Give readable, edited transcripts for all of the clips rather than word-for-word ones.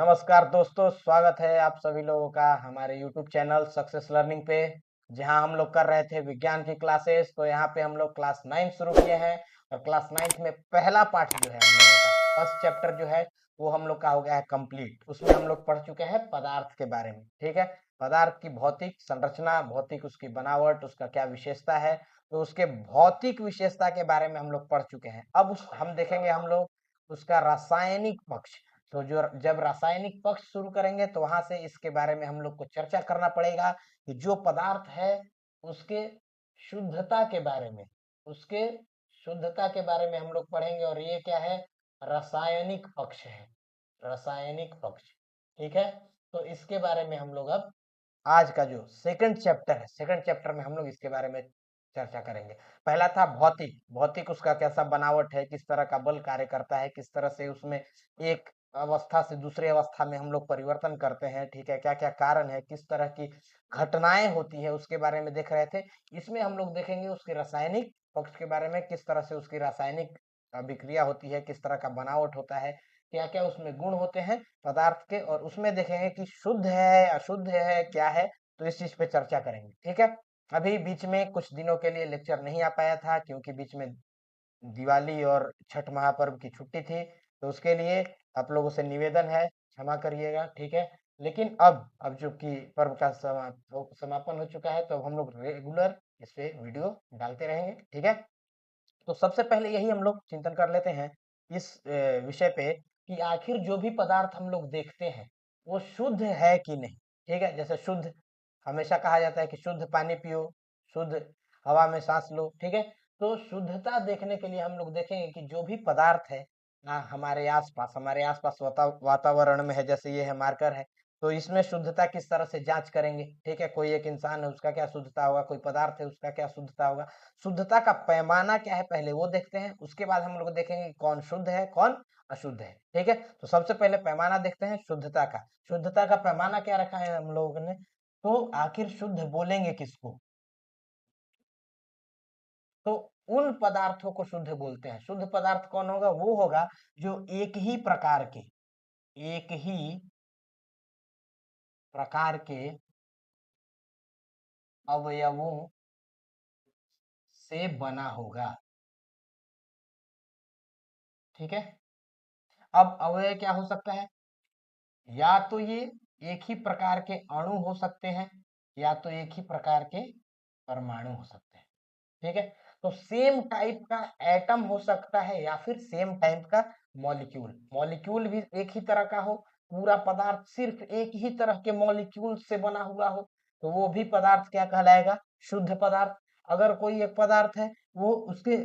नमस्कार दोस्तों, स्वागत है आप सभी लोगों का हमारे YouTube चैनल सक्सेस लर्निंग पे। जहां हम लोग कर रहे थे विज्ञान की क्लासेस, तो यहाँ पे हम लोग क्लास 9 शुरू किए हैं। और क्लास 9 में पहला पार्ट जो है हम लोगों का फर्स्ट चैप्टर जो है वो हम लोग का हो गया है कंप्लीट। उसमें हम लोग पढ़ चुके हैं पदार्थ के बारे में। ठीक है, पदार्थ की भौतिक संरचना, भौतिक उसकी बनावट, उसका क्या विशेषता है, तो उसके भौतिक विशेषता के बारे में हम लोग पढ़ चुके हैं। अब हम देखेंगे हम लोग उसका रासायनिक पक्ष। तो जो जब रासायनिक पक्ष शुरू करेंगे तो वहां से इसके बारे में हम लोग को चर्चा करना पड़ेगा कि जो पदार्थ है उसके शुद्धता के बारे में, उसके शुद्धता के बारे में हम लोग पढ़ेंगे। और ये क्या है? रासायनिक पक्ष है, रासायनिक पक्ष। ठीक है, तो इसके बारे में हम लोग अब आज का जो सेकंड चैप्टर है, सेकंड चैप्टर में हम लोग इसके बारे में चर्चा करेंगे। पहला था भौतिक, भौतिक उसका कैसा बनावट है, किस तरह का बल कार्य करता है, किस तरह से उसमें एक अवस्था से दूसरी अवस्था में हम लोग परिवर्तन करते हैं। ठीक है, क्या क्या कारण है, किस तरह की घटनाएं होती है, उसके बारे में देख रहे थे। इसमें हम लोग देखेंगे उसके रासायनिक पक्ष के बारे में, किस तरह से उसकी रासायनिक अभिक्रिया होती है, किस तरह का बनावट होता है, क्या क्या उसमें गुण होते हैं पदार्थ के। और उसमें देखेंगे कि शुद्ध है, अशुद्ध है, क्या है, तो इस चीज पे चर्चा करेंगे। ठीक है, अभी बीच में कुछ दिनों के लिए लेक्चर नहीं आ पाया था क्योंकि बीच में दिवाली और छठ महापर्व की छुट्टी थी। तो उसके लिए आप लोगों से निवेदन है, क्षमा करिएगा। ठीक है, लेकिन अब जो कि पर्व का समापन हो चुका है, तो अब हम लोग रेगुलर इस पे वीडियो डालते रहेंगे। ठीक है, तो सबसे पहले यही हम लोग चिंतन कर लेते हैं इस विषय पे कि आखिर जो भी पदार्थ हम लोग देखते हैं वो शुद्ध है कि नहीं। ठीक है, जैसे शुद्ध हमेशा कहा जाता है कि शुद्ध पानी पियो, शुद्ध हवा में सांस लो। ठीक है, तो शुद्धता देखने के लिए हम लोग देखेंगे कि जो भी पदार्थ है हमारे आसपास वातावरण में है, जैसे ये है मार्कर है, तो इसमें शुद्धता किस तरह से जांच करेंगे। ठीक है, कोई एक इंसान है उसका क्या शुद्धता होगा, कोई पदार्थ है उसका क्या शुद्धता होगा, शुद्धता का पैमाना क्या है पहले वो देखते हैं। उसके बाद हम लोग देखेंगे कि कौन शुद्ध है कौन अशुद्ध है। ठीक है, तो सबसे पहले पैमाना देखते हैं शुद्धता का। शुद्धता का पैमाना क्या रखा है हम लोगों ने, तो आखिर शुद्ध बोलेंगे किसको, तो उन पदार्थों को शुद्ध बोलते हैं। शुद्ध पदार्थ कौन होगा? वो होगा जो एक ही प्रकार के अवयवों से बना होगा। ठीक है, अब अवयव क्या हो सकता है? या तो ये एक ही प्रकार के अणु हो सकते हैं, या तो एक ही प्रकार के परमाणु हो सकते हैं। ठीक है, तो सेम टाइप का एटम हो सकता है या फिर सेम टाइप का मॉलिक्यूल। मॉलिक्यूल भी एक ही तरह का हो, पूरा पदार्थ सिर्फ एक ही तरह के मॉलिक्यूल से बना हुआ हो, तो वो भी पदार्थ क्या कहलाएगा? शुद्ध पदार्थ। अगर कोई एक पदार्थ है वो उसके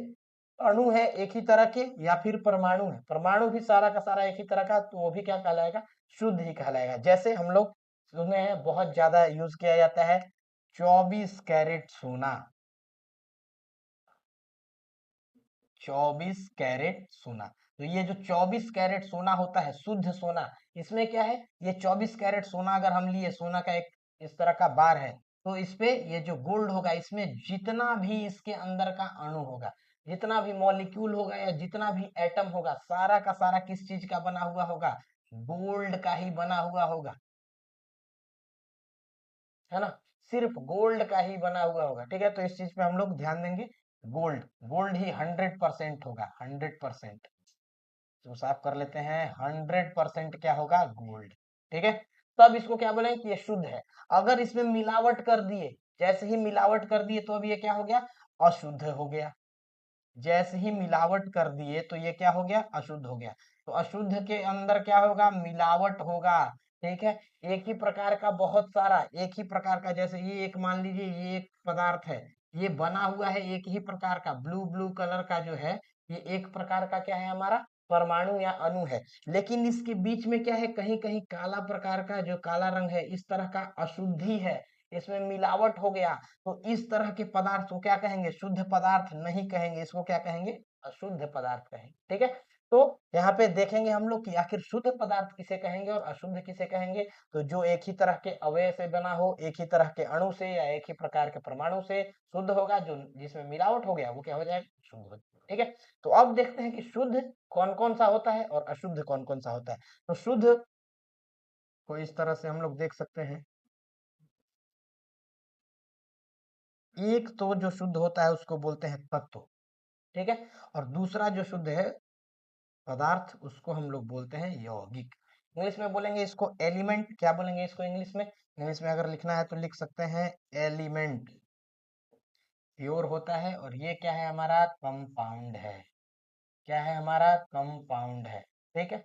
अणु है एक ही तरह के, या फिर परमाणु है, परमाणु भी सारा का सारा एक ही तरह का, तो वो भी क्या कहलाएगा? शुद्ध ही कहलाएगा। जैसे हम लोग सुने हैं बहुत ज्यादा यूज किया जाता है 24 कैरेट सोना, 24 कैरेट सोना। तो ये जो 24 कैरेट सोना होता है शुद्ध सोना, इसमें क्या है, ये 24 कैरेट सोना अगर हम लिए, सोना का एक इस तरह का बार है, तो इस पे ये जो गोल्ड होगा, इसमें जितना भी इसके अंदर का अणु होगा, जितना भी मॉलिक्यूल होगा, या जितना भी एटम होगा, सारा का सारा किस चीज का बना हुआ होगा? गोल्ड का ही बना हुआ होगा, है ना? सिर्फ गोल्ड का ही बना हुआ होगा। ठीक है, तो इस चीज पे हम लोग ध्यान देंगे। गोल्ड, गोल्ड ही 100% होगा, 100%। तो साफ कर लेते हैं, 100% क्या होगा? गोल्ड। ठीक है, तब इसको क्या बोलेंगे कि ये शुद्ध है। अगर इसमें मिलावट कर दिए, जैसे ही मिलावट कर दिए, तो अब ये क्या हो गया? अशुद्ध हो गया। जैसे ही मिलावट कर दिए तो ये क्या हो गया? अशुद्ध हो गया। तो अशुद्ध के अंदर क्या होगा? मिलावट होगा। ठीक है, एक ही प्रकार का बहुत सारा, एक ही प्रकार का, जैसे ये एक मान लीजिए ये एक पदार्थ है, ये बना हुआ है एक ही प्रकार का, ब्लू ब्लू कलर का जो है, ये एक प्रकार का क्या है हमारा? परमाणु या अणु है। लेकिन इसके बीच में क्या है? कहीं कहीं काला प्रकार का, जो काला रंग है, इस तरह का अशुद्धि है, इसमें मिलावट हो गया। तो इस तरह के पदार्थ को क्या कहेंगे? शुद्ध पदार्थ नहीं कहेंगे, इसको क्या कहेंगे? अशुद्ध पदार्थ कहेंगे। ठीक है, तो यहाँ पे देखेंगे हम लोग कि आखिर शुद्ध पदार्थ किसे कहेंगे और अशुद्ध किसे कहेंगे। तो जो एक ही तरह के अवयव से बना हो, एक ही तरह के अणु से, या एक ही प्रकार के परमाणु से शुद्ध होगा, जो जिसमें मिलावट हो गया वो क्या हो जाएगा? शुद्ध हो जाएगा। ठीक है, तो अब देखते हैं कि शुद्ध कौन कौन सा होता है और अशुद्ध कौन कौन सा होता है। तो शुद्ध को इस तरह से हम लोग देख सकते हैं। एक तो जो शुद्ध होता है उसको बोलते हैं तत्व, ठीक है, और दूसरा जो शुद्ध है पदार्थ उसको हम लोग बोलते हैं यौगिक। इंग्लिश में बोलेंगे इसको एलिमेंट, क्या बोलेंगे इसको इंग्लिश में? इंग्लिश में अगर लिखना है तो लिख सकते हैं एलिमेंट। प्योर होता है, और ये क्या है हमारा? कंपाउंड है। क्या है हमारा? कंपाउंड है। ठीक है,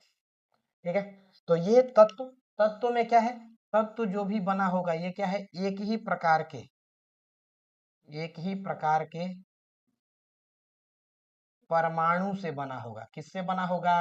ठीक है। तो ये तत्व, तत्व में क्या है? तत्व जो भी बना होगा ये क्या है? एक ही प्रकार के परमाणु से बना होगा। किससे बना होगा?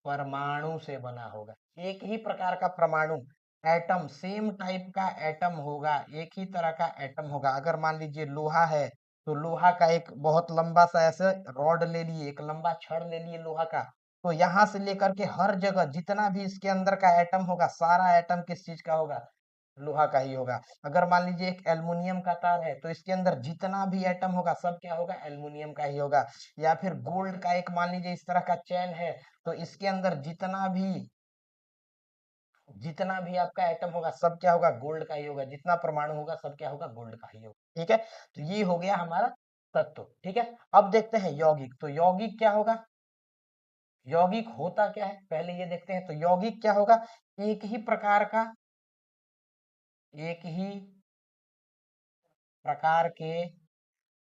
परमाणु से बना होगा। एक ही प्रकार का परमाणु, एटम, सेम टाइप का एटम होगा, एक ही तरह का एटम होगा। अगर मान लीजिए लोहा है, तो लोहा का एक बहुत लंबा सा ऐसे रॉड ले लिए, एक लंबा छड़ ले लिए लोहा का, तो यहाँ से लेकर के हर जगह जितना भी इसके अंदर का एटम होगा, सारा एटम किस चीज का होगा? लोहा का ही होगा। अगर मान लीजिए एक एल्युमिनियम का तार है, तो इसके अंदर जितना भी एटम होगा सब क्या होगा? एल्युमिनियम का ही होगा। या फिर गोल्ड का एक मान लीजिए इस तरह का चैन है, तो इसके अंदर जितना भी आपका एटम होगा सब क्या होगा? गोल्ड का ही होगा। जितना परमाणु होगा सब क्या होगा? गोल्ड का ही होगा। ठीक है, तो ये हो गया हमारा तत्व। ठीक है, अब देखते हैं यौगिक। तो यौगिक क्या होगा? यौगिक होता क्या है पहले ये देखते हैं। तो यौगिक क्या होगा? एक ही प्रकार का, एक ही प्रकार के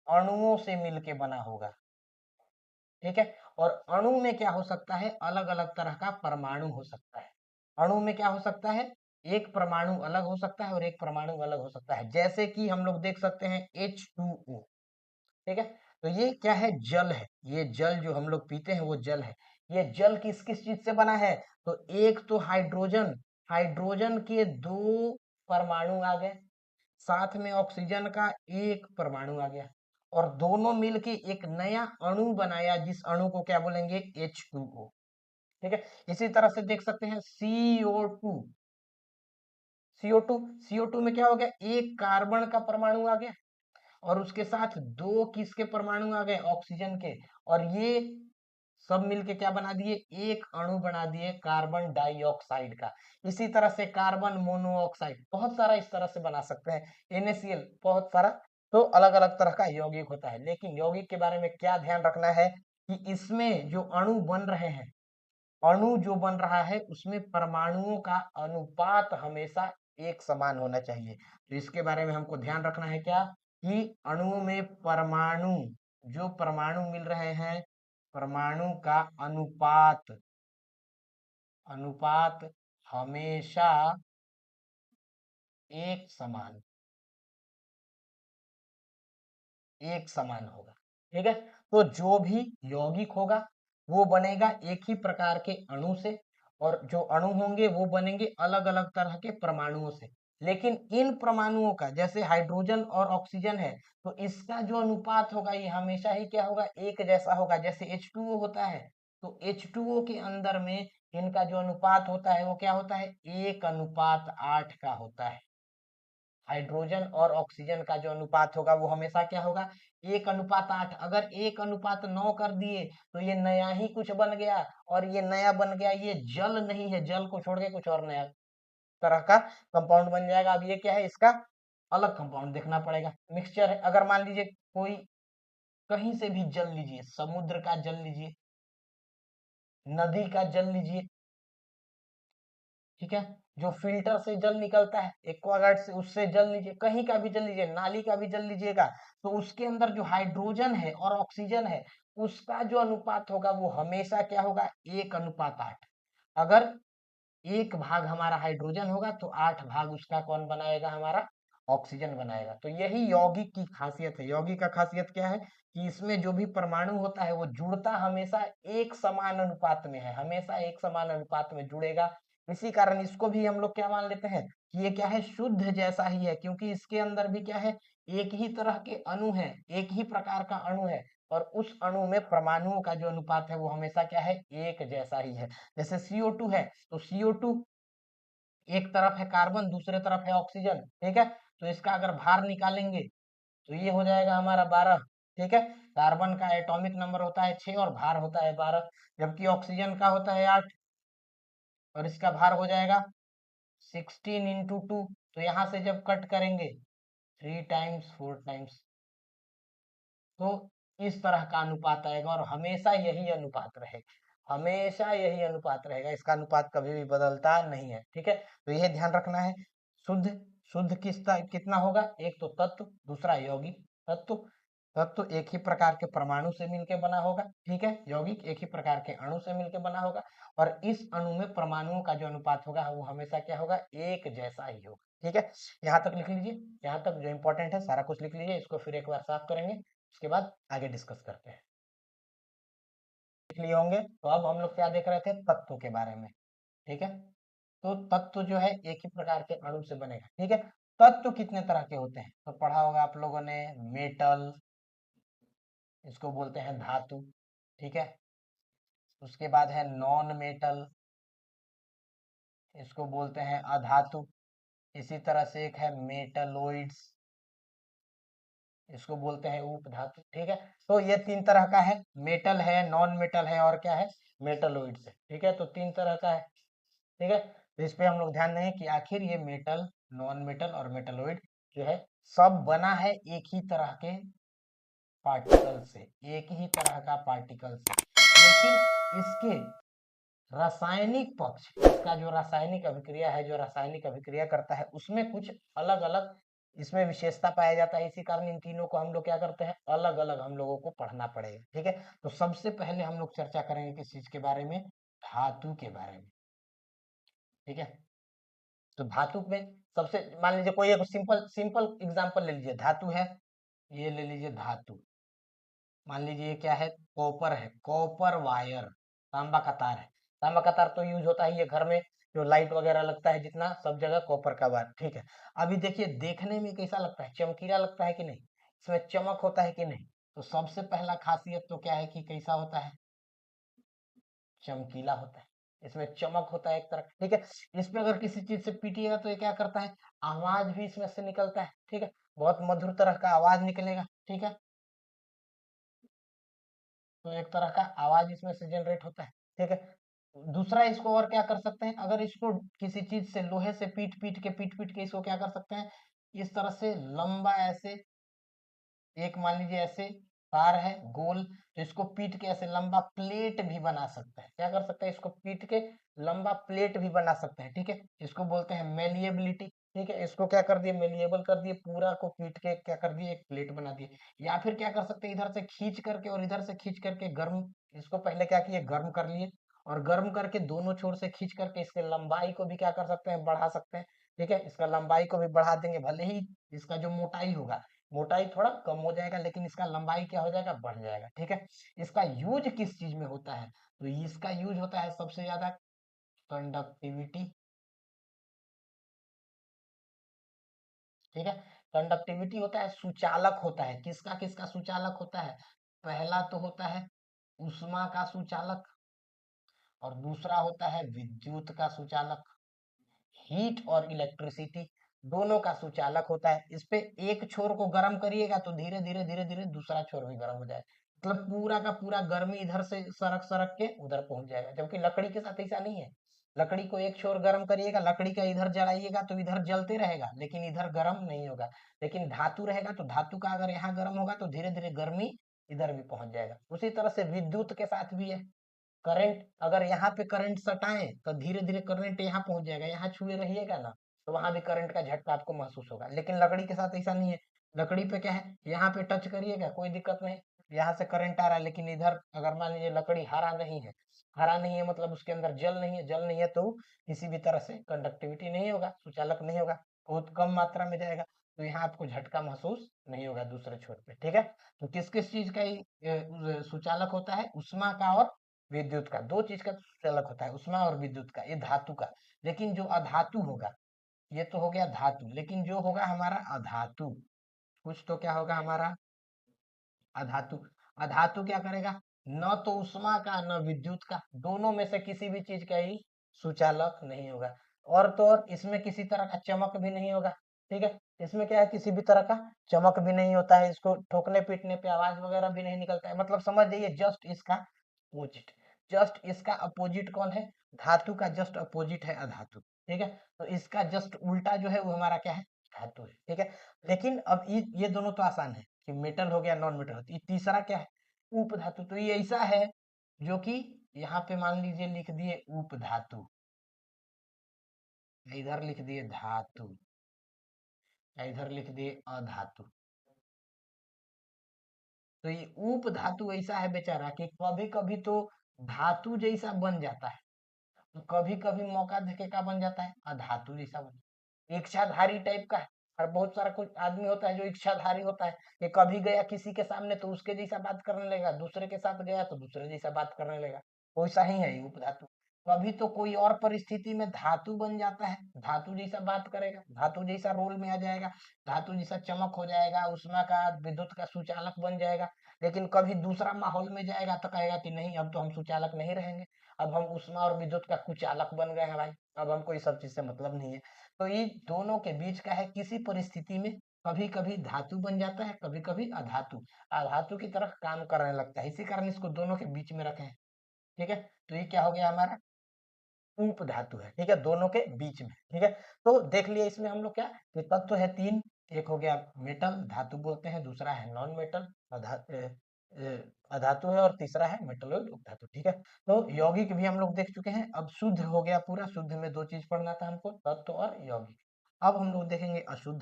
अणुओं से मिलके बना होगा। ठीक है, और अणु में क्या हो सकता है? अलग अलग तरह का परमाणु हो सकता है। अणु में क्या हो सकता है? एक परमाणु अलग हो सकता है और एक परमाणु अलग हो सकता है। जैसे कि हम लोग देख सकते हैं H2O। ठीक है, तो ये क्या है? जल है। ये जल जो हम लोग पीते हैं वो जल है। ये जल किस किस चीज से बना है? तो एक तो हाइड्रोजन, हाइड्रोजन के दो परमाणु आ गए, साथ में ऑक्सीजन का एक परमाणु आ गया, और दोनों मिलके एक नया अणु बनाया, जिस अणु को क्या बोलेंगे? H2O। ठीक है, इसी तरह से देख सकते हैं CO2। CO2, CO2 में क्या हो गया? एक कार्बन का परमाणु आ गया, और उसके साथ दो किसके परमाणु आ गए? ऑक्सीजन के, और ये सब मिलके क्या बना दिए? एक अणु बना दिए कार्बन डाइऑक्साइड का। इसी तरह से कार्बन मोनोऑक्साइड, बहुत सारा इस तरह से बना सकते हैं। NaCl, बहुत सारा। तो अलग अलग तरह का यौगिक होता है, लेकिन यौगिक के बारे में क्या ध्यान रखना है कि इसमें जो अणु बन रहे हैं, अणु जो बन रहा है उसमें परमाणुओं का अनुपात हमेशा एक समान होना चाहिए। तो इसके बारे में हमको ध्यान रखना है क्या? कि अणुओं में परमाणु, जो परमाणु मिल रहे हैं, परमाणु का अनुपात, अनुपात हमेशा एक समान, एक समान होगा। ठीक है, तो जो भी यौगिक होगा वो बनेगा एक ही प्रकार के अणु से, और जो अणु होंगे वो बनेंगे अलग अलग तरह के परमाणुओं से। लेकिन इन परमाणुओं का, जैसे हाइड्रोजन और ऑक्सीजन है, तो इसका जो अनुपात होगा ये हमेशा ही क्या होगा? एक जैसा होगा। जैसे H2O होता है, तो H2O के अंदर में इनका जो अनुपात होता है वो क्या होता है? 1:8 का होता है। हाइड्रोजन और ऑक्सीजन का जो अनुपात होगा वो हमेशा क्या होगा? 1:8। अगर 1:9 कर दिए तो ये नया ही कुछ बन गया, और ये नया बन गया, ये जल नहीं है, जल को छोड़ के कुछ और नया तरह का कंपाउंड बन जाएगा। अब ये क्या है? इसका अलग कंपाउंड देखना पड़ेगा। मिक्सचर है। अगर मान लीजिए कोई कहीं से भी जल लीजिए, समुद्र का जल लीजिए, नदी का जल लीजिए, ठीक है, जो फिल्टर से जल निकलता है एक्वागार्ड से, उससे जल लीजिए, कहीं का भी जल लीजिए, नाली का भी जल लीजिएगा, तो उसके अंदर जो हाइड्रोजन है और ऑक्सीजन है उसका जो अनुपात होगा वो हमेशा क्या होगा? 1:8। अगर एक भाग हमारा हाइड्रोजन होगा तो 8 भाग उसका कौन बनाएगा? हमारा ऑक्सीजन बनाएगा। तो यही यौगिक की खासियत है। यौगिक का खासियत क्या है? कि इसमें जो भी परमाणु होता है वो जुड़ता हमेशा एक समान अनुपात में है, हमेशा एक समान अनुपात में जुड़ेगा। इसी कारण इसको भी हम लोग क्या मान लेते हैं कि ये क्या है? शुद्ध जैसा ही है, क्योंकि इसके अंदर भी क्या है? एक ही तरह के अणु है, एक ही प्रकार का अणु है, और उस अणु में परमाणुओं का जो अनुपात है वो हमेशा क्या है? एक जैसा ही है। जैसे CO2 है, तो CO2 एक तरफ है कार्बन, दूसरे तरफ है ऑक्सीजन। ठीक है, तो इसका अगर भार निकालेंगे तो ये हो जाएगा हमारा 12। ठीक है, कार्बन का एटॉमिक नंबर होता है 6 और भार होता है 12, जबकि ऑक्सीजन का होता है 8 और इसका भार हो जाएगा 16 × 2, तो यहाँ से जब कट करेंगे 3 टाइम्स 4 टाइम्स, तो इस तरह का अनुपात आएगा और हमेशा यही अनुपात रहेगा, हमेशा यही अनुपात रहेगा, इसका अनुपात कभी भी बदलता नहीं है। ठीक है, तो यह ध्यान रखना है। शुद्ध शुद्ध कितना होगा, एक तो तत्व, दूसरा यौगिक। तत्व तत्व एक ही प्रकार के परमाणु से मिलकर बना होगा, ठीक है। यौगिक एक ही प्रकार के अणु से मिलकर बना होगा, और इस अणु में परमाणुओं का जो अनुपात होगा वो हमेशा क्या होगा, एक जैसा ही होगा। ठीक है, यहाँ तक लिख लीजिए, यहाँ तक जो इंपॉर्टेंट है सारा कुछ लिख लीजिए। इसको फिर एक बार साफ करेंगे, उसके बाद आगे डिस्कस करते हैं। लिख लिए होंगे। तो अब हम लोग क्या देख रहे थे, तत्व के बारे में। ठीक है, तो तत्व जो है एक ही प्रकार के अणु से बनेगा। ठीक है, तत्व कितने तरह के होते हैं तो पढ़ा होगा आप लोगों ने, मेटल, इसको बोलते हैं धातु। ठीक है, उसके बाद है नॉन मेटल, इसको बोलते हैं अधातु। इसी तरह से एक है मेटलोइड्स, इसको बोलते हैं उपधातु। ठीक है, तो ये 3 तरह का है, मेटल है, नॉन मेटल है, और क्या है, मेटलोइड्स है। ठीक है, तो 3 तरह का है। ठीक है, तो इस पे हम लोग ध्यान देंगे कि आखिर ये मेटल, नॉन मेटल और मेटलोइड जो है सब बना है एक ही तरह के पार्टिकल से, एक ही तरह का पार्टिकल से, लेकिन इसके रासायनिक पक्ष, इसका जो रासायनिक अभिक्रिया है, जो रासायनिक अभिक्रिया करता है, उसमें कुछ अलग अलग इसमें विशेषता पाया जाता है। इसी कारण इन तीनों को हम लोग क्या करते हैं, अलग अलग हम लोगों को पढ़ना पड़ेगा। ठीक है, तो सबसे पहले हम लोग चर्चा करेंगे किस चीज के बारे में, धातु के बारे में। ठीक है, तो धातु में सबसे, मान लीजिए कोई एक सिंपल सिंपल एग्जांपल ले लीजिए, धातु है, ये ले लीजिए धातु। मान लीजिए ये क्या है, कॉपर है, कॉपर वायर, तांबा का तार है। तांबा का तार तो यूज होता है ये घर में, जो लाइट वगैरह लगता है जितना, सब जगह कॉपर का वायर। ठीक है, अभी देखिए देखने में कैसा लगता है, चमकीला लगता है कि नहीं, इसमें चमक होता है कि नहीं। तो सबसे पहला खासियत तो क्या है कि कैसा होता है, चमकीला होता है, इसमें चमक होता है एक तरह। ठीक है, इसमें अगर किसी चीज से पीटिएगा तो ये क्या करता है, आवाज भी इसमें से निकलता है। ठीक है, बहुत मधुर तरह का आवाज निकलेगा। ठीक है, तो एक तरह का आवाज इसमें से जनरेट होता है। ठीक है, दूसरा इसको और क्या कर सकते हैं, अगर इसको किसी चीज से, लोहे से पीट पीट के इसको क्या कर सकते हैं, इस तरह से लंबा ऐसे, एक मान लीजिए ऐसे तार है गोल, तो इसको पीट के ऐसे लंबा प्लेट भी बना सकते हैं। क्या कर सकते हैं, इसको पीट के लंबा प्लेट भी बना सकते हैं। ठीक है, इसको बोलते हैं मेलिएबिलिटी। ठीक है, इसको क्या कर दिए, मेलिएबल कर दिए, पूरा को पीट के क्या कर दिए, एक प्लेट बना दिए। या फिर क्या कर सकते हैं, इधर से खींच करके और इधर से खींच करके गर्म, इसको पहले क्या किए, गर्म कर लिए, और गर्म करके दोनों छोर से खींच करके इसके लंबाई को भी क्या कर सकते हैं, बढ़ा सकते हैं। ठीक है, इसका लंबाई को भी बढ़ा देंगे, भले ही इसका जो मोटाई होगा, मोटाई थोड़ा कम हो जाएगा, लेकिन इसका लंबाई क्या हो जाएगा, बढ़ जाएगा। ठीक है, इसका यूज किस चीज में होता है, तो इसका यूज होता है सबसे ज्यादा कंडक्टिविटी। ठीक है, कंडक्टिविटी होता है, सुचालक होता है, किसका किसका सुचालक होता है, पहला तो होता है उष्मा का सुचालक, और दूसरा होता है विद्युत का सुचालक। हीट और इलेक्ट्रिसिटी दोनों का सुचालक होता है। इस पे एक छोर को गर्म करिएगा तो धीरे धीरे धीरे धीरे दूसरा छोर भी गर्म हो जाए, मतलब पूरा का पूरा गर्मी इधर से सरक सरक के उधर पहुंच जाएगा। जबकि लकड़ी के साथ ऐसा नहीं है, लकड़ी को एक छोर गर्म करिएगा, लकड़ी का इधर जलाइएगा तो इधर जलते रहेगा, लेकिन इधर गर्म नहीं होगा। लेकिन धातु रहेगा तो धातु का अगर यहाँ गर्म होगा तो धीरे धीरे गर्मी इधर भी पहुंच जाएगा। उसी तरह से विद्युत के साथ भी है, करंट अगर यहाँ पे करंट सटाएं तो धीरे धीरे करंट यहाँ पहुंच जाएगा, यहाँ छुए रहिएगा ना तो वहां भी करंट का झटका आपको महसूस होगा। लेकिन लकड़ी के साथ ऐसा नहीं है, लकड़ी पे क्या है, यहाँ पे टच करिएगा कोई दिक्कत नहीं, यहाँ से करंट आ रहा है, लेकिन इधर अगर मान लीजिए लकड़ी हरा नहीं है, हरा नहीं है मतलब उसके अंदर जल नहीं है, जल नहीं है तो किसी भी तरह से कंडक्टिविटी नहीं होगा, सुचालक नहीं होगा, बहुत कम मात्रा में जाएगा, तो यहाँ आपको झटका महसूस नहीं होगा दूसरे छोर पे। ठीक है, तो किस किस चीज का सुचालक होता है, उष्मा का और विद्युत का, दो चीज का चालक होता है, उष्मा और विद्युत का, ये धातु का। लेकिन जो अधातु होगा, ये तो हो गया धातु, लेकिन जो होगा हमारा अधातु, कुछ तो क्या होगा हमारा अधातु। अधातु क्या करेगा, न तो उष्मा का न विद्युत का, दोनों में से किसी भी चीज का ही सुचालक नहीं होगा। और तो और इसमें किसी तरह का चमक भी नहीं होगा। ठीक है, इसमें क्या है, किसी भी तरह का चमक भी नहीं होता है, इसको ठोकने पीटने पे आवाज वगैरह भी नहीं निकलता है, मतलब समझ जाइए जस्ट इसका अपोजिट, जस्ट इसका अपोजिट कौन है, धातु का जस्ट अपोजिट है अधातु। ठीक है। तो इसका जस्ट उल्टा जो है वो हमारा क्या है, धातु है। ठीक है, लेकिन अब ये दोनों तो आसान है कि मेटल हो गया, नॉन मेटल। ये तीसरा क्या है, उप धातु। तो ये ऐसा है जो कि यहाँ पे मान लीजिए लिख दिए उप धातु, इधर लिख दिए धातु, इधर लिख दिए अधातु। तो ये उप धातु ऐसा है बेचारा कि कभी कभी तो धातु जैसा बन जाता है, तो कभी कभी मौका देके क्या बन जाता है, अधातु जैसा बन, इच्छाधारी टाइप का है। और बहुत सारा कुछ आदमी होता है जो इच्छाधारी होता है, कि कभी गया किसी के सामने तो उसके जैसा बात करने लगेगा, दूसरे के साथ गया तो दूसरे जैसा बात करने लगेगा। वैसा ही है ये उपधातु। कभी तो कोई और परिस्थिति में धातु बन जाता है, धातु जैसा बात करेगा, धातु जैसा रोल में आ जाएगा, धातु जैसा चमक हो जाएगा, उष्मा का विद्युत का सुचालक बन जाएगा। लेकिन कभी दूसरा माहौल में जाएगा तो कहेगा कि नहीं, अब तो हम सुचालक नहीं रहेंगे, अब हम उष्मा और विद्युत का कुचालक बन गए हैं भाई, अब हमको ये सब चीज से मतलब नहीं है। तो ये दोनों के बीच का है, किसी परिस्थिति में कभी कभी धातु बन जाता है, कभी कभी अधातु, अधातु की तरह काम करने लगता है, इसी कारण इसको दोनों के बीच में रखे हैं। ठीक है, तो ये क्या हो गया हमारा, उप धातु है। ठीक है, दोनों के बीच में। ठीक है, तो देख लिया इसमें हम लोग क्या, ये तत्व है तीन, एक हो गया मेटल धातु बोलते हैं, दूसरा है नॉन मेटल अधातु है, और तीसरा है मेटलोइड उपधातु। ठीक है, तो यौगिक भी हम लोग देख चुके हैं। अब शुद्ध हो गया पूरा, शुद्ध में दो चीज पढ़ना था हमको, तत्व और यौगिक। अब हम लोग देखेंगे अशुद्ध।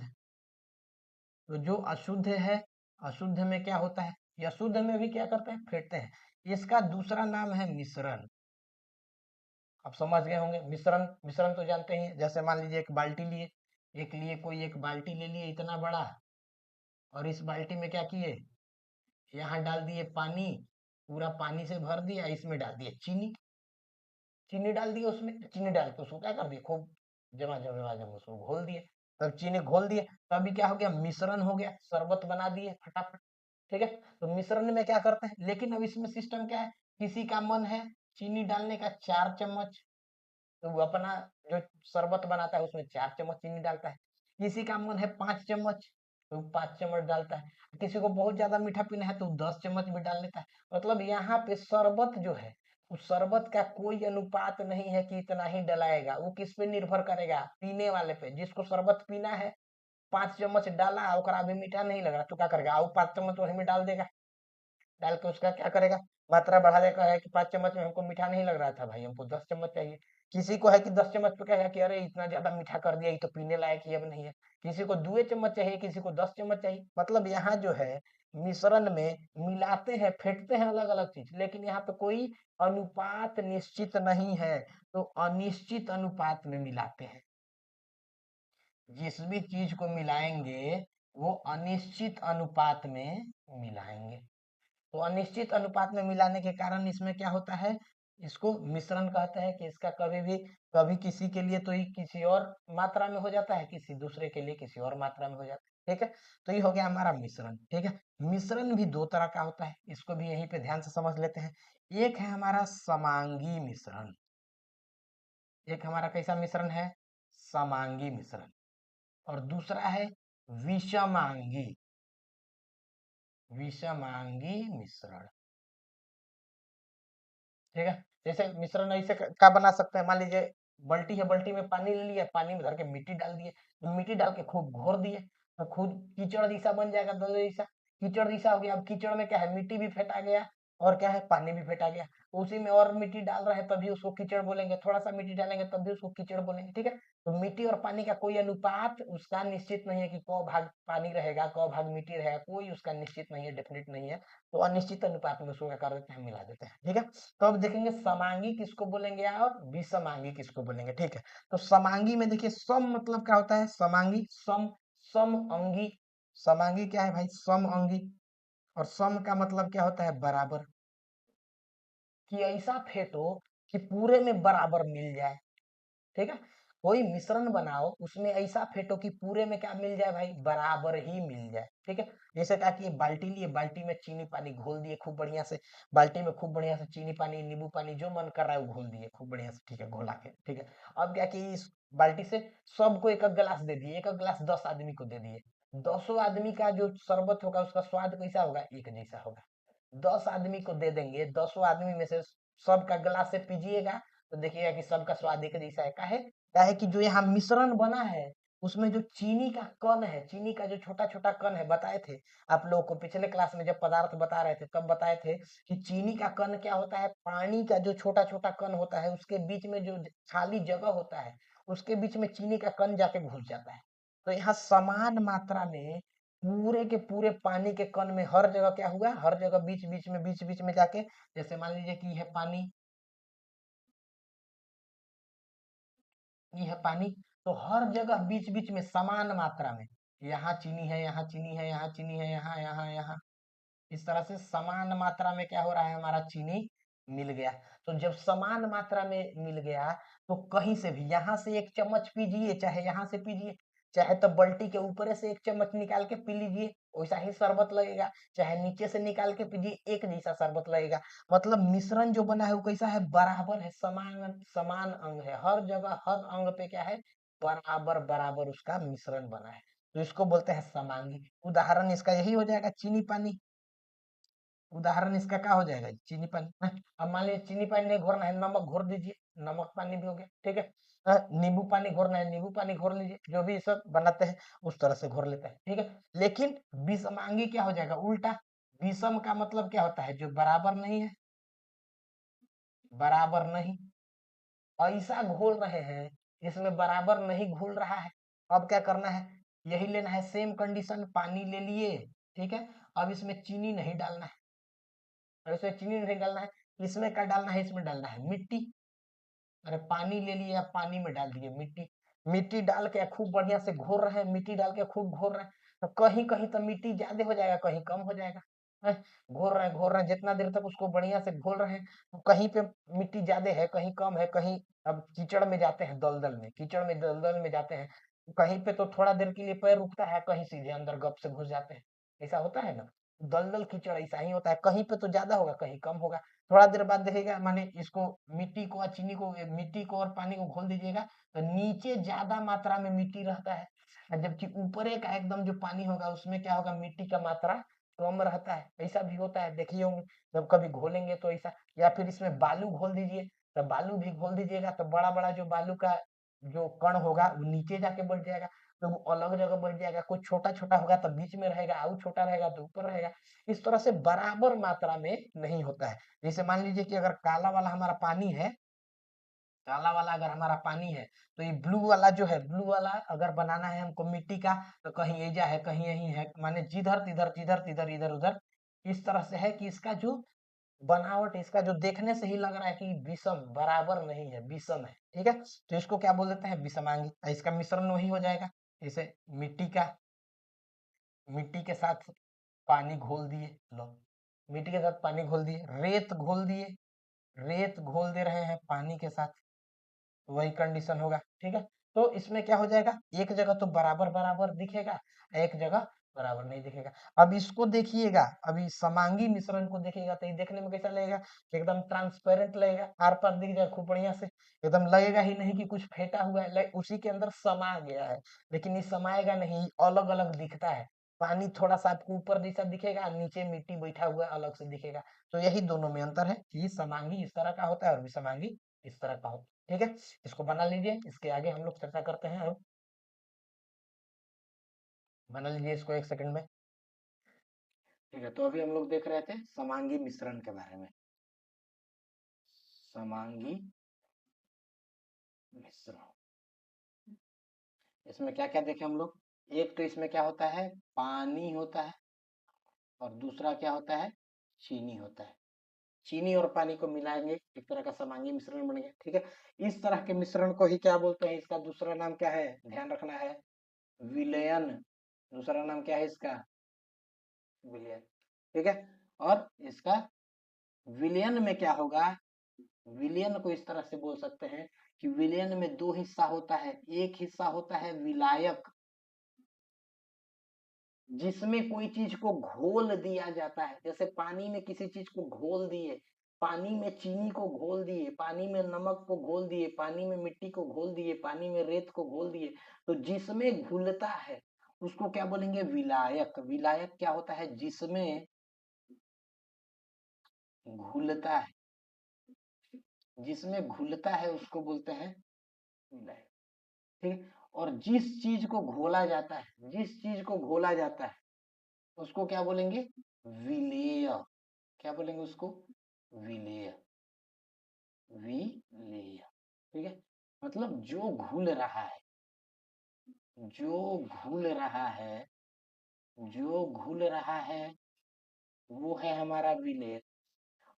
तो जो अशुद्ध है, अशुद्ध में क्या होता है, ये अशुद्ध में भी क्या करते हैं, फेंटते हैं। इसका दूसरा नाम है मिश्रण। आप समझ गए होंगे मिश्रण, मिश्रण तो जानते ही हैं। जैसे मान लीजिए एक बाल्टी लिए, एक लिए कोई एक बाल्टी ले लिए इतना बड़ा, और इस बाल्टी में क्या किए, यहाँ डाल दिए पानी, पूरा पानी से भर दिया, इसमें डाल दिए चीनी, चीनी डाल दिए उसमें, चीनी डाल के उसको क्या कर दिए, खूब जमा जमा जमा जमा उसको घोल दिए। तब चीनी घोल दिए, तभी क्या हो गया, मिश्रण हो गया, शरबत बना दिए फटाफट। ठीक है, तो मिश्रण में क्या करते हैं, लेकिन अब इसमें सिस्टम क्या है, किसी का मन है चीनी डालने का 4 चम्मच, तो वो अपना जो शरबत बनाता है उसमें 4 चम्मच चीनी डालता है। किसी का मन है 5 चम्मच, तो 5 चम्मच डालता है। किसी को बहुत ज्यादा मीठा पीना है तो 10 चम्मच भी डाल लेता है। मतलब यहाँ पे शरबत जो है, उस शरबत का कोई अनुपात नहीं है कि इतना ही डलाएगा, वो किस पे निर्भर करेगा, पीने वाले पे। जिसको शरबत पीना है, 5 चम्मच डाला, ओकरा अभी मीठा नहीं लग रहा तो क्या करेगा, और 5 चम्मच वही में डाल देगा, डाल के उसका क्या करेगा, मात्रा बढ़ा देगा। है कि 5 चम्मच में हमको मीठा नहीं लग रहा था भाई, हमको 10 चम्मच चाहिए। किसी को है कि 10 चम्मच पे कहेगा कि अरे इतना ज्यादा मीठा कर दिया, ये तो पीने लायक ही अब नहीं है। किसी को 2 चम्मच चाहिए, किसी को 10 चम्मच चाहिए। मतलब यहाँ जो है मिश्रण में मिलाते हैं, फेंटते हैं अलग अलग चीज, लेकिन यहाँ पे कोई अनुपात निश्चित नहीं है, तो अनिश्चित अनुपात में मिलाते हैं। जिस भी चीज को मिलाएंगे वो अनिश्चित अनुपात में मिलाएंगे। तो अनिश्चित अनुपात में मिलाने के कारण इसमें क्या होता है, इसको मिश्रण कहते हैं। कि इसका कभी भी, कभी किसी के लिए तो ये किसी और मात्रा में हो जाता है, किसी दूसरे के लिए किसी और मात्रा में हो जाता है। ठीक है, तो ये हो गया हमारा मिश्रण। ठीक है, मिश्रण भी दो तरह का होता है, इसको भी यहीं पे ध्यान से समझ लेते हैं। एक है हमारा समांगी मिश्रण, एक हमारा कैसा मिश्रण है, समांगी मिश्रण, और दूसरा है विषमांगी, विषमांगी मिश्रण। ठीक है, जैसे मिश्रण ऐसे क्या बना सकते हैं, मान लीजिए बाल्टी है, बाल्टी में पानी ले लिया, पानी में धर के मिट्टी डाल दिए, मिट्टी डाल के खूब घोर दिए, तो खुद कीचड़ जैसा बन जाएगा, दो जैसा कीचड़ जैसा हो गया। अब कीचड़ में क्या है, मिट्टी भी फेंटा गया और क्या है, पानी भी फेंटा गया। उसी में और मिट्टी डाल रहे हैं तभी उसको कीचड़ बोलेंगे, थोड़ा सा मिट्टी डालेंगे तब भी उसको कीचड़ बोलेंगे। ठीक है, तो मिट्टी और पानी का कोई अनुपात उसका निश्चित नहीं है कि कौ भाग पानी रहेगा कौ भाग मिट्टी रहेगा, कोई उसका निश्चित नहीं है, डेफिनेट नहीं है। तो अनिश्चित अनुपात में उसको क्या कर देते हैं, मिला देते हैं। ठीक है, तो अब देखेंगे समांगी किसको बोलेंगे और विषमांगी किसको बोलेंगे। ठीक है, तो समांगी में देखिए सम मतलब क्या होता है, समांगी सम, सम अंगी। समांगी क्या है भाई, सम अंगी। और सम का मतलब क्या होता है, बराबर। कि ऐसा फेंटो कि पूरे में बराबर मिल जाए। ठीक है, कोई मिश्रण बनाओ उसमें ऐसा फेंटो कि पूरे में क्या मिल जाए भाई, बराबर ही मिल जाए। ठीक है, जैसे कहा कि बाल्टी लिए, बाल्टी में चीनी पानी घोल दिए खूब बढ़िया से, बाल्टी में खूब बढ़िया से चीनी पानी नींबू पानी जो मन कर रहा है वो घोल दिए खूब बढ़िया से। ठीक है, घोला के। ठीक है, अब क्या कि इस बाल्टी से सबको एक एक गिलास दे दिए, एक एक गिलास 10 आदमी को दे दिए। 10 आदमी का जो शरबत होगा उसका स्वाद कैसा होगा, एक जैसा होगा। 10 आदमी को दे देंगे, 10 आदमी में से सबका गिलास से पीजिएगा, तो देखिएगा कि सबका स्वाद एक जैसा है। काहे कि जो यहाँ मिश्रण बना है उसमें जो चीनी का कण है, चीनी का जो छोटा छोटा कण है, बताए थे आप लोगों को पिछले क्लास में जब पदार्थ बता रहे थे तब बताए थे कि चीनी का कण क्या होता है, पानी का जो छोटा छोटा कण होता है उसके बीच में जो खाली जगह होता है उसके बीच में चीनी का कण जाके घुस जाता है। तो यहाँ समान मात्रा में पूरे के पूरे पानी के कण में हर जगह क्या हुआ, हर जगह बीच बीच में जाके, जैसे मान लीजिए कि यह पानी, ये है पानी, तो हर जगह बीच बीच में समान मात्रा में यहाँ चीनी है, यहाँ चीनी है, यहाँ चीनी है, यहाँ यहाँ यहाँ, इस तरह से समान मात्रा में क्या हो रहा है, हमारा चीनी मिल गया। तो जब समान मात्रा में मिल गया तो कहीं से भी यहाँ से एक चम्मच पीजिए, चाहे यहाँ से पीजिए, चाहे तो बल्टी के ऊपर से एक चम्मच निकाल के पी लीजिए, वैसा ही शरबत लगेगा, चाहे नीचे से निकाल के पीजिए, एक जैसा शरबत लगेगा। मतलब मिश्रण जो बना है वो कैसा है, बराबर है, समान समान अंग है, हर जगह हर अंग पे क्या है, बराबर बराबर उसका मिश्रण बना है। तो इसको बोलते हैं समांगी। उदाहरण इसका यही हो जाएगा चीनी पानी। उदाहरण इसका क्या हो जाएगा, चीनी पानी। अब मान लीजिए चीनी पानी नहीं घोरना है, नमक घोर दीजिए, नमक पानी भी हो गया, ठीक है। नींबू पानी घोरना है, नींबू पानी घोर लीजिए, जो भी सब बनाते हैं उस तरह से घोर लेते हैं, ठीक है। लेकिन विषमांगी क्या हो जाएगा, उल्टा। विषम का मतलब क्या होता है, जो बराबर नहीं है, बराबर नहीं, ऐसा घोल रहे हैं इसमें बराबर नहीं घुल रहा है। अब क्या करना है, यही लेना है, सेम कंडीशन, पानी ले लिए, ठीक है। अब इसमें चीनी नहीं डालना है, और इसमें चीनी नहीं डालना है, इसमें क्या डालना है, इसमें डालना है मिट्टी। अरे पानी ले लिए, आप पानी में डाल दिए मिट्टी, मिट्टी डाल के खूब बढ़िया से घोर रहे हैं, मिट्टी डाल के खूब घोर रहे हैं, तो कहीं कहीं तो मिट्टी ज्यादा हो जाएगा, कहीं कम हो जाएगा। हैं? घोर रहे हैं, जितना देर तक उसको बढ़िया से घोल रहे हैं, तो कहीं पे मिट्टी ज्यादा है, कहीं कम है, कहीं, अब कीचड़ में जाते हैं, दलदल में, कीचड़ में दलदल में जाते हैं, तो कहीं पे तो थोड़ा देर के लिए पैर रुकता है, कहीं सीधे अंदर गप से घुस जाते हैं। ऐसा होता है ना, दलदल कीचड़ ऐसा ही होता है, कहीं पे तो ज्यादा होगा, कहीं कम होगा। थोड़ा देर बाद देखेगा, माने इसको मिट्टी को और चीनी को, मिट्टी को और पानी को घोल दीजिएगा, तो नीचे ज्यादा मात्रा में मिट्टी रहता है, और जबकि ऊपर का एकदम जो पानी होगा उसमें क्या होगा, मिट्टी का मात्रा कम रहता है। ऐसा भी होता है, देखिए होंगे जब कभी घोलेंगे तो ऐसा। या फिर इसमें बालू घोल दीजिए, तो बालू भी घोल दीजिएगा तो बड़ा बड़ा जो बालू का जो कण होगा वो नीचे जाके बढ़ जाएगा, तो वो अलग जगह बढ़ जाएगा, कुछ छोटा छोटा होगा तो बीच में रहेगा, और छोटा रहेगा तो ऊपर रहेगा। इस तरह से बराबर मात्रा में नहीं होता है। जैसे मान लीजिए कि अगर काला वाला हमारा पानी है, काला वाला अगर हमारा पानी है, तो ये ब्लू वाला जो है, ब्लू वाला अगर बनाना है हमको मिट्टी का, तो कहीं एजा है, कहीं यहीं है, माने जिधर तिधर जिधर तिधर इधर उधर, इस तरह से है कि इसका जो बनावट, इसका जो देखने से ही लग रहा है कि विषम, बराबर नहीं है, विषम है, ठीक है। तो इसको क्या बोल देते हैं, विषमांगी। इसका मिश्रण वही हो जाएगा, जैसे मिट्टी का, मिट्टी के साथ पानी घोल दिए, लो, मिट्टी के साथ पानी घोल दिए, रेत घोल दिए, रेत घोल दे रहे हैं पानी के साथ, वही कंडीशन होगा, ठीक है। तो इसमें क्या हो जाएगा, एक जगह तो बराबर बराबर दिखेगा, एक जगह बराबर नहीं दिखेगा। अब इसको देखिएगा, अभी समांगी मिश्रण को देखिएगा तो ये देखने में कैसा लगेगा, कि एकदम ट्रांसपेरेंट लगेगा, आर पार दिख जाए खूब बढ़िया से, एकदम लगेगा ही नहीं कि कुछ फेंटा हुआ है, उसी के अंदर समा गया है। लेकिन ये समाएगा नहीं, अलग अलग दिखता है, पानी थोड़ा सा आपको ऊपर जैसा दिखेगा, नीचे मिट्टी बैठा हुआ अलग से दिखेगा। तो यही दोनों में अंतर है, कि समांगी इस तरह का होता है और विसमांगी इस तरह का होता है, ठीक है। इसको बना लीजिए, इसके आगे हम लोग चर्चा करते हैं। अब बना लीजिए इसको एक सेकंड में, ठीक है। तो अभी हम लोग देख रहे थे समांगी मिश्रण के बारे में, समांगी मिश्रण। इसमें क्या क्या देखे हम लोग, एक तो इसमें क्या होता है, पानी होता है, और दूसरा क्या होता है, चीनी होता है। चीनी और पानी को मिलाएंगे, एक तरह का समांगी मिश्रण बन गया, ठीक है। इस तरह के मिश्रण को ही क्या बोलते हैं, इसका दूसरा नाम क्या है, ध्यान रखना है, विलयन। दूसरा नाम क्या है इसका, विलयन, ठीक है। और इसका विलयन में क्या होगा, विलयन को इस तरह से बोल सकते हैं कि विलयन में दो हिस्सा होता है, एक हिस्सा होता है विलायक, जिसमें कोई चीज को घोल दिया जाता है, जैसे पानी में किसी चीज को घोल दिए, पानी में चीनी को घोल दिए, पानी में नमक को घोल दिए, पानी में मिट्टी को घोल दिए, पानी में रेत को घोल दिए, तो जिसमें घुलता है उसको क्या बोलेंगे, विलायक। विलायक क्या होता है, जिसमें घुलता है, जिसमें घुलता है उसको बोलते हैं विलायक। ठीक है, और जिस चीज को घोला जाता है, जिस चीज को घोला जाता है उसको क्या बोलेंगे? विलेय। क्या बोलेंगे उसको? विलेय। विलेय। ठीक है, मतलब जो घुल रहा है, जो घुल रहा है, जो घुल रहा है वो है हमारा विलेय,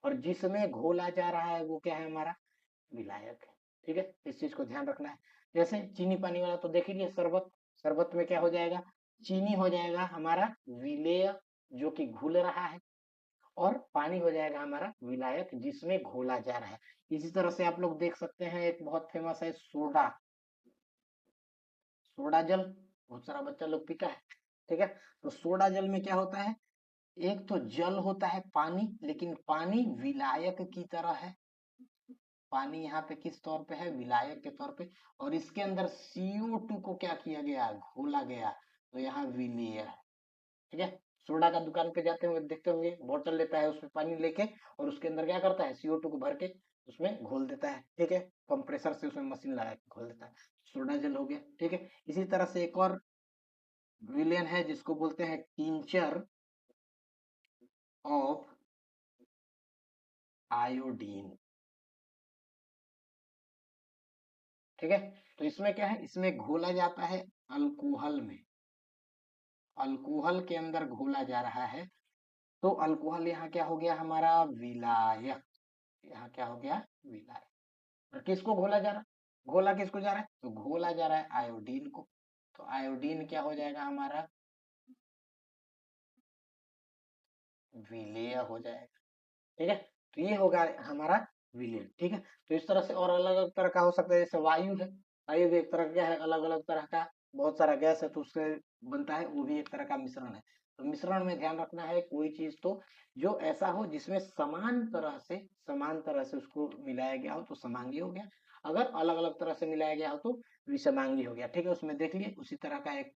और जिसमें घोला जा रहा है वो क्या है? हमारा विलायक है। ठीक है, इस चीज को ध्यान रखना है। जैसे चीनी पानी वाला तो देख लीजिए, शरबत, शरबत में क्या हो जाएगा? चीनी हो जाएगा हमारा विलेय जो कि घुल रहा है, और पानी हो जाएगा हमारा विलायक जिसमें घोला जा रहा है। इसी तरह से आप लोग देख सकते हैं, एक बहुत फेमस है सोडा, सोडा जल, बहुत सारा बच्चा लोग पीता है। ठीक है, तो सोडा जल में क्या होता है? एक तो जल होता है पानी, लेकिन पानी विलायक की तरह है। पानी यहाँ पे किस तौर पे है? विलायक के तौर पे। और इसके अंदर CO2 को क्या किया गया? घोला गया, तो यहाँ विलेय है। ठीक है, सोडा का दुकान पे जाते हुए देखते होंगे, बोतल लेता है, उसमें पानी लेके और उसके अंदर क्या करता है? CO2 को भर के उसमें घोल देता है। ठीक है, कंप्रेसर से उसमें मशीन लगा के घोल देता है, सोडा जल हो गया। ठीक है, इसी तरह से एक और विलेन है जिसको बोलते हैं टिंचर ऑफ आयोडीन। ठीक है, तो इसमें क्या है? इसमें घोला जाता है अल्कोहल में, अल्कोहल के अंदर घोला जा रहा है, तो अल्कोहल यहाँ क्या हो गया? हमारा विलायक। यहाँ क्या हो गया? विलायक। और किसको घोला जा रहा है? घोला किसको जा रहा है? तो घोला जा रहा है आयोडीन को, तो आयोडीन क्या हो जाएगा? हमारा विलेय हो जाएगा। ठीक है, तो ये होगा हमारा विलेय। ठीक है, तो इस तरह से और अलग अलग तरह का हो सकता है, जैसे वायु है, वायु भी एक तरह का है, अलग अलग तरह का, बहुत सारा गैस है तो उससे बनता है, वो भी एक तरह का मिश्रण है। तो मिश्रण में ध्यान रखना है, कोई चीज तो जो ऐसा हो जिसमें समान तरह से उसको मिलाया गया हो तो समांगी हो गया, अगर अलग अलग तरह से मिलाया गया हो तो विषमांगी हो गया। ठीक है, उसमें देख लिए उसी तरह का एक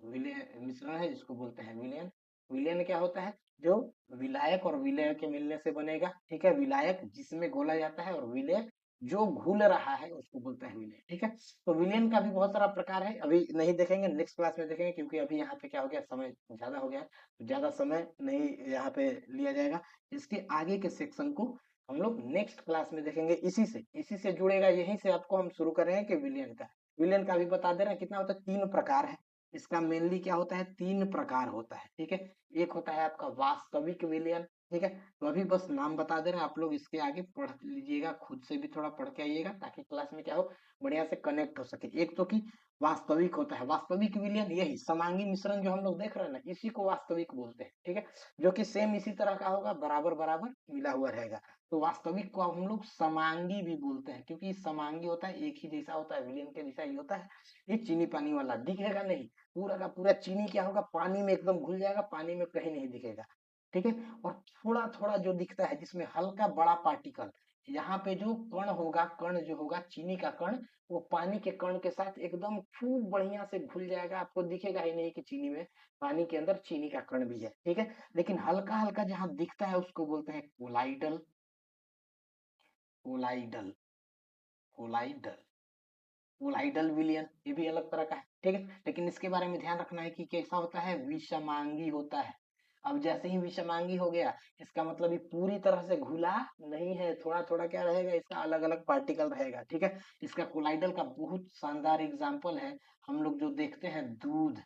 विलय मिश्रण है जिसको बोलते हैं विलयन। विलयन क्या होता है? जो विलायक और विलेय के मिलने से बनेगा। ठीक है, विलायक जिसमें घोला जाता है, और विलेय जो घुल रहा है उसको बोलते हैं विलेय। ठीक है, तो विलेन का भी बहुत सारा प्रकार है, अभी नहीं देखेंगे, नेक्स्ट क्लास में देखेंगे, क्योंकि अभी यहाँ पे क्या हो गया, समय ज्यादा हो गया है, तो ज्यादा समय नहीं यहाँ पे लिया जाएगा। इसके आगे के सेक्शन को हम लोग नेक्स्ट क्लास में देखेंगे। इसी से जुड़ेगा, यहीं से आपको हम शुरू करेंगे कि विलेन का, विलेन का भी बता दे रहे हैं कितना होता है? 3 प्रकार है इसका। मेनली क्या होता है? 3 प्रकार होता है। ठीक है, एक होता है आपका वास्तविक विलयन। ठीक है, तो अभी बस नाम बता दे रहे हैं, आप लोग इसके आगे पढ़ लीजिएगा, खुद से भी थोड़ा पढ़ के आइएगा, ताकि क्लास में क्या हो, बढ़िया से कनेक्ट हो सके। एक तो कि वास्तविक होता है, वास्तविक विलयन यही समांगी मिश्रण जो हम लोग देख रहे हैं ना, इसी को वास्तविक बोलते हैं। ठीक है, जो कि सेम इसी तरह का होगा, बराबर बराबर मिला हुआ रहेगा, तो वास्तविक को हम लोग समांगी भी बोलते हैं, क्योंकि समांगी होता है एक ही जैसा होता है, विलयन के जैसा ही होता है। ये चीनी पानी वाला दिखेगा नहीं, पूरा का पूरा चीनी क्या होगा? पानी में एकदम घुल जाएगा, पानी में कहीं नहीं दिखेगा। ठीक है, और थोड़ा थोड़ा जो दिखता है जिसमें हल्का बड़ा पार्टिकल, यहाँ पे जो कण होगा, कण जो होगा चीनी का कण, वो पानी के कण के साथ एकदम खूब बढ़िया से घुल जाएगा, आपको दिखेगा ही नहीं कि चीनी में, पानी के अंदर चीनी का कण भी है। ठीक है, लेकिन हल्का हल्का जहाँ दिखता है उसको बोलते हैं कोलाइडल, कोलाइडल, कोलाइडल, कोलाइडल विलयन, ये भी अलग तरह का है। ठीक है, लेकिन इसके बारे में ध्यान रखना है कि कैसा होता है? विषमांगी होता है। अब जैसे ही विषमांगी हो गया, इसका मतलब ये पूरी तरह से घुला नहीं है, थोड़ा थोड़ा क्या रहेगा? इसका अलग अलग पार्टिकल रहेगा। ठीक है, इसका कोलाइडल का बहुत शानदार एग्जाम्पल है, हम लोग जो देखते हैं दूध,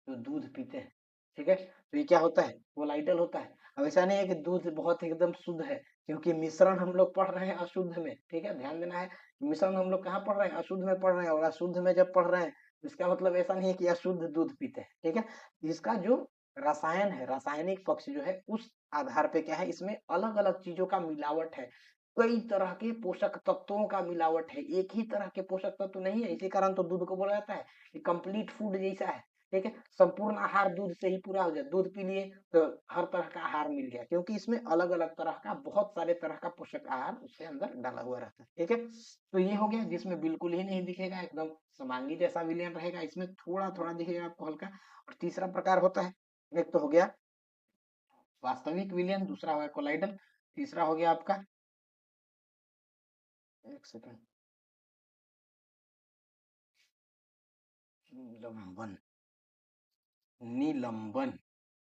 जो दूध पीते हैं। ठीक है, तो ये क्या होता है? कोलाइडल होता है। अब ऐसा नहीं है कि दूध बहुत एकदम शुद्ध है, क्योंकि मिश्रण हम लोग पढ़ रहे हैं अशुद्ध में। ठीक है, ध्यान देना है, मिश्रण हम लोग कहाँ पढ़ रहे हैं? अशुद्ध में पढ़ रहे हैं, और अशुद्ध में जब पढ़ रहे हैं, इसका मतलब ऐसा नहीं है कि अशुद्ध दूध पीते हैं। ठीक है, इसका जो रसायन है, रासायनिक पक्ष जो है, उस आधार पे क्या है? इसमें अलग अलग चीजों का मिलावट है, कई तरह के पोषक तत्वों का मिलावट है, एक ही तरह के पोषक तत्व नहीं है। इसी कारण तो दूध को बोला जाता है कि कंप्लीट फूड जैसा है। ठीक है, संपूर्ण आहार दूध से ही पूरा हो जाए, दूध पी लिए तो हर तरह का आहार मिल गया, क्योंकि इसमें अलग अलग तरह का, बहुत सारे तरह का पोषक आहार उसके अंदर डाला हुआ रहता है। ठीक है, तो ये हो गया जिसमें बिल्कुल ही नहीं दिखेगा, एकदम समांगी जैसा विलयन रहेगा, इसमें थोड़ा थोड़ा दिखेगा आपको हल्का। और तीसरा प्रकार होता है, एक तो हो गया वास्तविक विलयन, दूसरा हो गया कोलाइडल, तीसरा हो गया आपका एक सेकंड, निलंबन, निलंबन,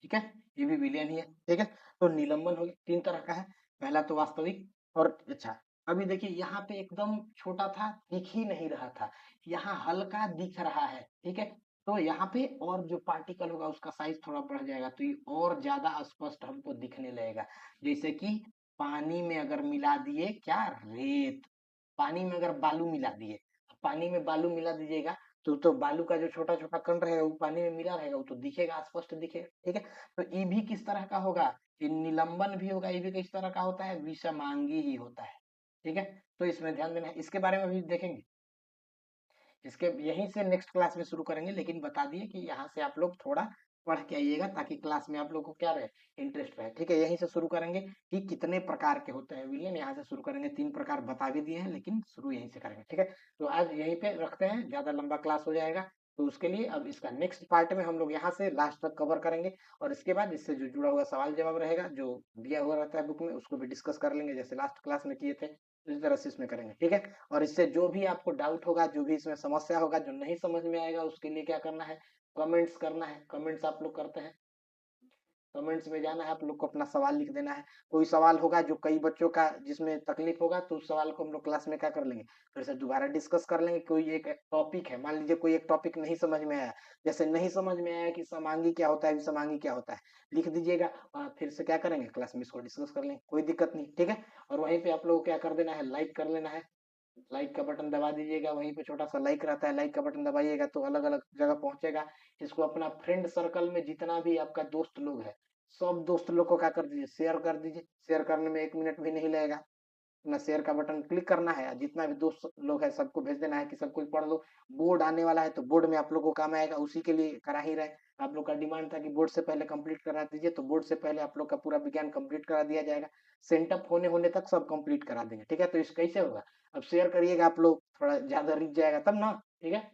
ठीक है, ये भी विलियन ही है, ठीक है। तो निलंबन हो गया, 3 तरह का है, पहला तो वास्तविक और अच्छा। अभी देखिए यहाँ पे एकदम छोटा था, दिख ही नहीं रहा था, यहाँ हल्का दिख रहा है, ठीक है। तो यहाँ पे और जो पार्टिकल होगा उसका साइज थोड़ा बढ़ जाएगा, तो ये और ज्यादा स्पष्ट हमको दिखने लगेगा। जैसे कि पानी में अगर मिला दिए क्या, रेत, पानी में अगर बालू मिला दिए, पानी में बालू मिला दीजिएगा तो बालू का जो छोटा छोटा कण रहेगा वो पानी में मिला रहेगा, वो तो दिखेगा, स्पष्ट दिखेगा, ठीक है। तो ये भी किस तरह का होगा, ये निलंबन भी होगा, ये भी किस तरह का होता है, विषमांगी ही होता है, ठीक है। तो इसमें ध्यान देना है, इसके बारे में भी देखेंगे, इसके यहीं से नेक्स्ट क्लास में शुरू करेंगे, लेकिन बता दिए कि यहाँ से आप लोग थोड़ा पढ़ के आइएगा ताकि क्लास में आप लोग को क्या रहे, इंटरेस्ट रहे, ठीक है। यहीं से शुरू करेंगे कि कितने प्रकार के होते हैं विलियन, यहाँ से शुरू करेंगे, 3 प्रकार बता भी दिए हैं, लेकिन शुरू यहीं से करेंगे, ठीक है। तो आज यहीं पे रखते हैं, ज्यादा लंबा क्लास हो जाएगा, तो उसके लिए अब इसका नेक्स्ट पार्ट में हम लोग यहाँ से लास्ट तक कवर करेंगे, और इसके बाद इससे जो जुड़ा हुआ सवाल जवाब रहेगा जो दिया हुआ रहता है बुक में, उसको भी डिस्कस कर लेंगे, जैसे लास्ट क्लास में किए थे, इस तरह से इसमें करेंगे, ठीक है। और इससे जो भी आपको डाउट होगा, जो भी इसमें समस्या होगा, जो नहीं समझ में आएगा, उसके लिए क्या करना है, कमेंट्स करना है, कमेंट्स आप लोग करते हैं, कमेंट्स में जाना है, आप लोग को अपना सवाल लिख देना है। कोई सवाल होगा जो कई बच्चों का जिसमें तकलीफ होगा, तो उस सवाल को हम लोग क्लास में क्या कर लेंगे, फिर से दोबारा डिस्कस कर लेंगे। कोई एक टॉपिक है, मान लीजिए कोई एक टॉपिक नहीं समझ में आया, जैसे नहीं समझ में आया कि समांगी क्या होता है, विषमांगी क्या होता है, लिख दीजिएगा, फिर से क्या करेंगे, क्लास में इसको डिस्कस कर लेंगे, कोई दिक्कत नहीं, ठीक है। और वहीं पे आप लोग को क्या कर देना है, लाइक कर लेना है, लाइक का बटन दबा दीजिएगा, वहीं पे छोटा सा लाइक रहता है, लाइक का बटन दबाइएगा तो अलग अलग जगह पहुंचेगा। इसको अपना फ्रेंड सर्कल में जितना भी आपका दोस्त लोग है, सब दोस्त लोग को क्या कर दीजिए, शेयर कर दीजिए। शेयर करने में 1 मिनट भी नहीं लगेगा, अपना शेयर का बटन क्लिक करना है, जितना भी दोस्त लोग है सबको भेज देना है कि सब कोई पढ़ लो। बोर्ड आने वाला है तो बोर्ड में आप लोग को काम आएगा, उसी के लिए करा ही रहे। आप लोग का डिमांड था कि बोर्ड से पहले कंप्लीट करा दीजिए, तो बोर्ड से पहले आप लोग का पूरा विज्ञान कंप्लीट करा दिया जाएगा, सेंटअप होने होने तक सब कंप्लीट करा देंगे, ठीक है। तो इस कैसे होगा, अब शेयर करिएगा आप लोग, थोड़ा ज्यादा रीच जाएगा तब ना, ठीक है।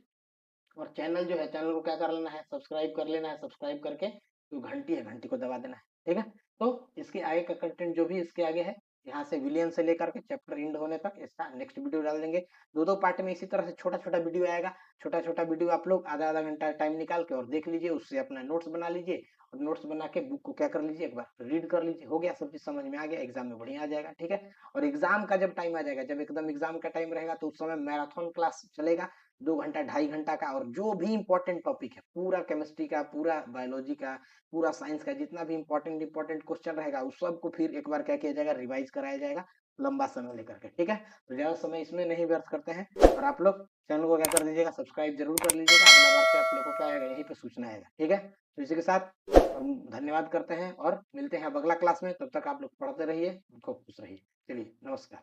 और चैनल जो है, चैनल को क्या कर लेना है, सब्सक्राइब कर लेना है, सब्सक्राइब करके जो घंटी है, घंटी को दबा देना है, ठीक है। तो इसके आगे का कंटेंट जो भी इसके आगे है, यहाँ से विलियन से लेकर के चैप्टर एंड होने तक इसका नेक्स्ट वीडियो डाल देंगे। दो दो पार्ट में इसी तरह से छोटा छोटा वीडियो आएगा, छोटा छोटा वीडियो आप लोग आधा आधा घंटा टाइम निकाल के और देख लीजिए, उससे अपना नोट्स बना लीजिए, और नोट्स बना के बुक को क्या कर लीजिए, एक बार रीड कर लीजिए, हो गया, सब चीज समझ में आ गया, एग्जाम में बढ़िया आ जाएगा, ठीक है। और एग्जाम का जब टाइम आ जाएगा, जब एकदम एग्जाम का टाइम रहेगा, तो उस समय मैराथन क्लास चलेगा, 2 घंटा 2.5 घंटा का, और जो भी इंपॉर्टेंट टॉपिक है, पूरा केमिस्ट्री का, पूरा बायोलॉजी का, पूरा साइंस का, जितना भी इंपॉर्टेंट इंपॉर्टेंट क्वेश्चन रहेगा, उस सबको फिर एक बार क्या किया जाएगा, रिवाइज कराया जाएगा, लंबा समय लेकर के, ठीक है। तो ज्यादा समय इसमें नहीं व्यर्थ करते हैं, और आप लोग चैनल को क्या कर दीजिएगा, सब्सक्राइब जरूर कर लीजिएगा, अगला बार से आप लोग को क्या आएगा, यहीं पे सूचना आएगा, ठीक है। तो इसी के साथ हम धन्यवाद करते हैं और मिलते हैं अब अगला क्लास में, तब तक आप लोग पढ़ते रहिए, खूब खुश रहिए, चलिए नमस्कार।